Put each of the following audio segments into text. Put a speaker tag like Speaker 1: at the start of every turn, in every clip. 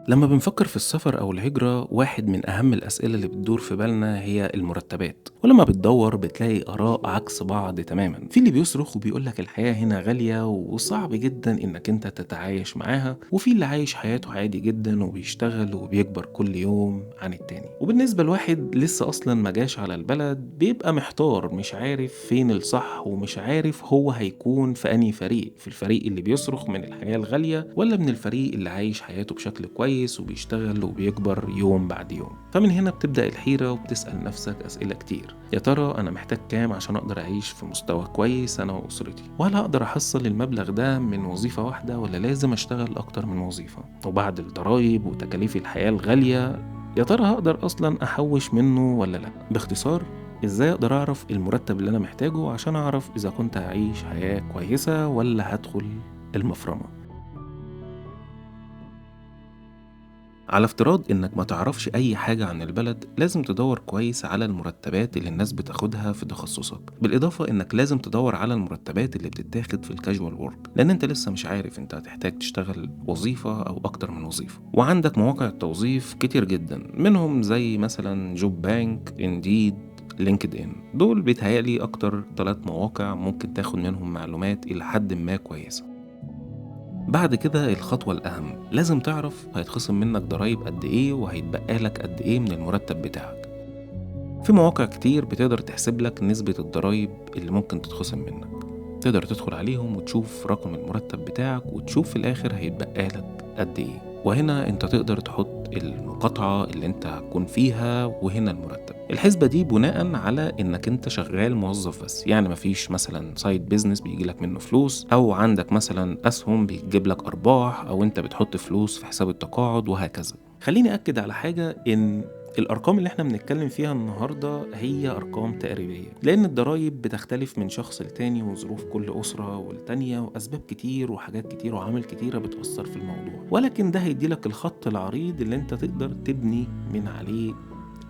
Speaker 1: لما بنفكر في السفر أو الهجرة، واحد من أهم الأسئلة اللي بتدور في بالنا هي المرتبات. ولما بتدور بتلاقي آراء عكس بعض تماما. في اللي بيصرخ وبيقولك الحياة هنا غالية وصعب جدا إنك أنت تتعايش معاها، وفي اللي عايش حياته عادي جدا وبيشتغل وبيكبر كل يوم عن التاني. وبالنسبة لواحد لسه أصلا ما جاش على البلد بيبقى محتار، مش عارف فين الصح ومش عارف هو هيكون في أنهي فريق، في الفريق اللي بيصرخ من الحياة الغالية ولا من الفريق اللي عايش حياته بشكل كويس وبيشتغل وبيكبر يوم بعد يوم. فمن هنا بتبدأ الحيرة وبتسأل نفسك أسئلة كتير. يا ترى أنا محتاج كام عشان أقدر أعيش في مستوى كويس أنا وأسرتي؟ وهل هقدر أحصل المبلغ ده من وظيفة واحدة ولا لازم أشتغل أكتر من وظيفة؟ وبعد الضرايب وتكاليف الحياة الغالية، يا ترى هقدر أصلا أحوش منه ولا لأ؟ باختصار، إزاي أقدر أعرف المرتب اللي أنا محتاجه عشان أعرف إذا كنت هعيش حياة كويسة ولا هدخل المفرمة؟ على افتراض إنك ما تعرفش أي حاجة عن البلد، لازم تدور كويس على المرتبات اللي الناس بتاخدها في تخصصك، بالإضافة إنك لازم تدور على المرتبات اللي بتتاخد في الكاجوال وورك، لأن أنت لسه مش عارف أنت هتحتاج تشتغل وظيفة أو أكتر من وظيفة. وعندك مواقع التوظيف كتير جدا، منهم زي مثلا جوب بانك، انديد، لينكد ان. دول بيتهيألي أكتر 3 مواقع ممكن تاخد منهم معلومات إلى حد ما كويسة. بعد كده الخطوة الأهم، لازم تعرف هيتخصم منك ضرايب قد إيه وهيتبقى لك قد إيه من المرتب بتاعك. في مواقع كتير بتقدر تحسب لك نسبة الضرايب اللي ممكن تتخصم منك. تقدر تدخل عليهم وتشوف رقم المرتب بتاعك وتشوف في الآخر هيتبقى لك قد إيه. وهنا انت تقدر تحط المقاطعة اللي انت هتكون فيها وهنا المرتب. الحسبة دي بناء على انك انت شغال موظف بس، يعني مفيش مثلا سايد بيزنس بيجيلك منه فلوس، او عندك مثلا اسهم بيجيب لك ارباح، او انت بتحط فلوس في حساب التقاعد وهكذا. خليني أكد على حاجة، إن الأرقام اللي احنا بنتكلم فيها النهاردة هي أرقام تقريبية، لأن الضرايب بتختلف من شخص لتاني وظروف كل أسرة والتانية وأسباب كتير وحاجات كتير وعوامل كتيرة بتأثر في الموضوع، ولكن ده هيديلك الخط العريض اللي انت تقدر تبني من عليه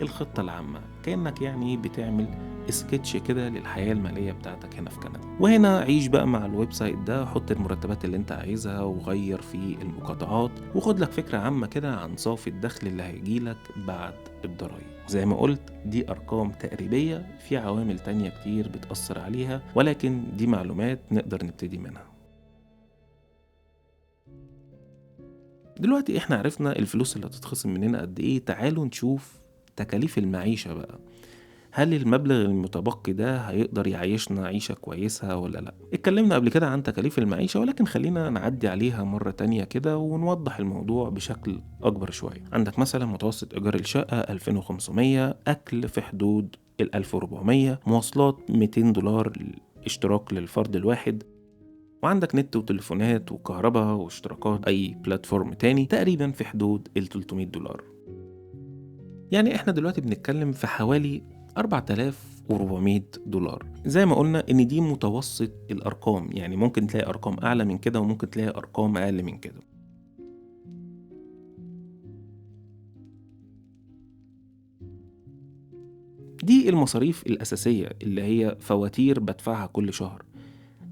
Speaker 1: الخطة العامة، كأنك يعني بتعمل سكتش كده للحياة المالية بتاعتك هنا في كندا. وهنا عيش بقى مع الويب سايت ده، حط المرتبات اللي انت عايزها وغير في المقاطعات، وخد لك فكرة عامة كده عن صافي الدخل اللي هيجيلك بعد الضرايب. زي ما قلت، دي أرقام تقريبية، في عوامل تانية كتير بتأثر عليها، ولكن دي معلومات نقدر نبتدي منها. دلوقتي احنا عرفنا الفلوس اللي هتتخصم مننا قد ايه، تعالوا نشوف تكاليف المعيشة بقى. هل المبلغ المتبقي ده هيقدر يعيشنا عيشة كويسة ولا لا؟ اتكلمنا قبل كده عن تكاليف المعيشة، ولكن خلينا نعدي عليها مرة تانية كده ونوضح الموضوع بشكل أكبر شوية. عندك مثلا متوسط إيجار الشقة 2500، أكل في حدود 1400، مواصلات $200 اشتراك للفرد الواحد، وعندك نت وتليفونات وكهرباء واشتراكات أي بلاتفورم تاني تقريبا في حدود $300. يعني احنا دلوقتي بنتكلم في حوالي $4400. زي ما قلنا ان دي متوسط الارقام، يعني ممكن تلاقي ارقام اعلى من كده وممكن تلاقي ارقام اقل من كده. دي المصاريف الاساسية اللي هي فواتير بدفعها كل شهر.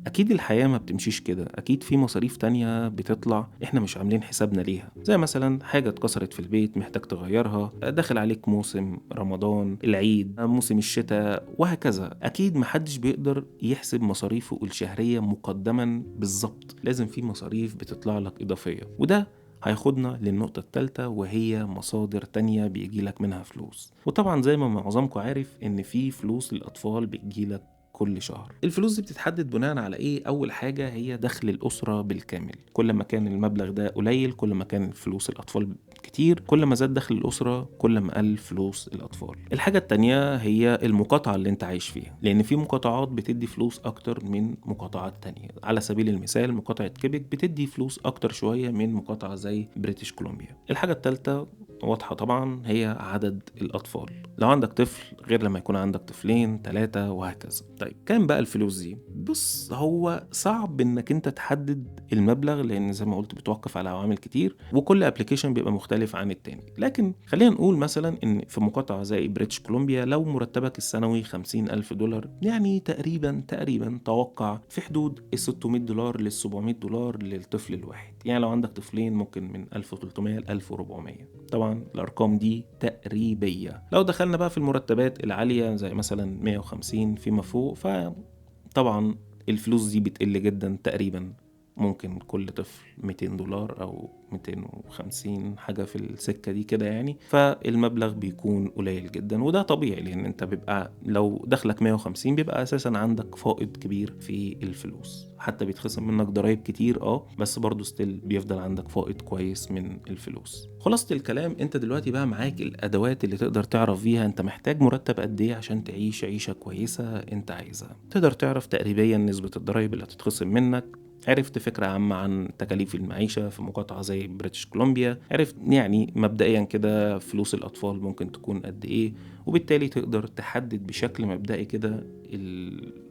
Speaker 1: اكيد الحياة ما بتمشيش كده، اكيد في مصاريف تانية بتطلع احنا مش عاملين حسابنا ليها، زي مثلا حاجة اتكسرت في البيت محتاج تغيرها، داخل عليك موسم رمضان، العيد، موسم الشتاء وهكذا. اكيد محدش بيقدر يحسب مصاريفه الشهرية مقدما بالظبط، لازم في مصاريف بتطلع لك اضافية. وده هياخدنا للنقطة التالتة، وهي مصادر تانية بيجيلك منها فلوس. وطبعا زي ما معظمكم عارف ان في فلوس للأطفال بتجيلك كل شهر. الفلوس دي بتتحدد بناء على ايه؟ اول حاجة هي دخل الأسرة بالكامل، كل ما كان المبلغ ده قليل كل ما كان فلوس الأطفال كتير، كل ما زاد دخل الأسرة كل ما قل فلوس الأطفال. الحاجة التانية هي المقاطعة اللي انت عايش فيها، لأن في مقاطعات بتدي فلوس أكتر من مقاطعات تانية. على سبيل المثال مقاطعة كيبك بتدي فلوس أكتر شوية من مقاطعة زي بريتش كولومبيا. الحاجة التالتة واضحة طبعا هي عدد الأطفال، لو عندك طفل غير لما يكون عندك طفلين 3 وهكذا. طيب كام بقى الفلوس دي؟ بص، هو صعب انك انت تحدد المبلغ، لان زي ما قلت بتوقف على عوامل كتير وكل ابلكيشن بيبقى مختلف عن التاني. لكن خلينا نقول مثلا ان في مقاطعة زي بريتش كولومبيا لو مرتبك السنوي $50,000، يعني تقريبا توقع في حدود $600 لل $700 للطفل الواحد. يعني لو عندك طفلين ممكن من 1300 ل 1400. طبعا الارقام دي تقريبيه. لو دخلنا بقى في المرتبات العاليه زي مثلا 150 فيما فوق، فطبعا الفلوس دي بتقل جدا. تقريبا ممكن كل طفل $200 او 250 حاجه في السكه دي كده يعني. فالمبلغ بيكون قليل جدا، وده طبيعي لان انت بيبقى لو دخلك 150 بيبقى اساسا عندك فائض كبير في الفلوس، حتى بيتخصم منك ضرائب كتير بس برضو ستيل بيفضل عندك فائض كويس من الفلوس. خلاصة الكلام، انت دلوقتي بقى معاك الادوات اللي تقدر تعرف بيها انت محتاج مرتب قد ايه عشان تعيش عيشة كويسة انت عايزها. تقدر تعرف تقريبا نسبة الضرائب اللي هتتخصم منك، عرفت فكرة عامة عن تكاليف المعيشة في مقاطعة زي بريتش كولومبيا، عرفت يعني مبدئيا كده فلوس الأطفال ممكن تكون قد إيه، وبالتالي تقدر تحدد بشكل مبدئي كده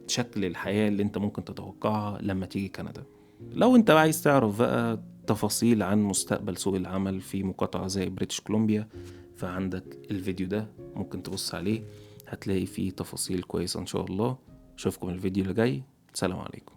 Speaker 1: شكل الحياة اللي انت ممكن تتوقعها لما تيجي كندا. لو انت عايز تعرف بقى تفاصيل عن مستقبل سوق العمل في مقاطعة زي بريتش كولومبيا، فعندك الفيديو ده ممكن تبص عليه، هتلاقي فيه تفاصيل كويسة إن شاء الله. أشوفكم الفيديو اللي جاي. سلام عليكم.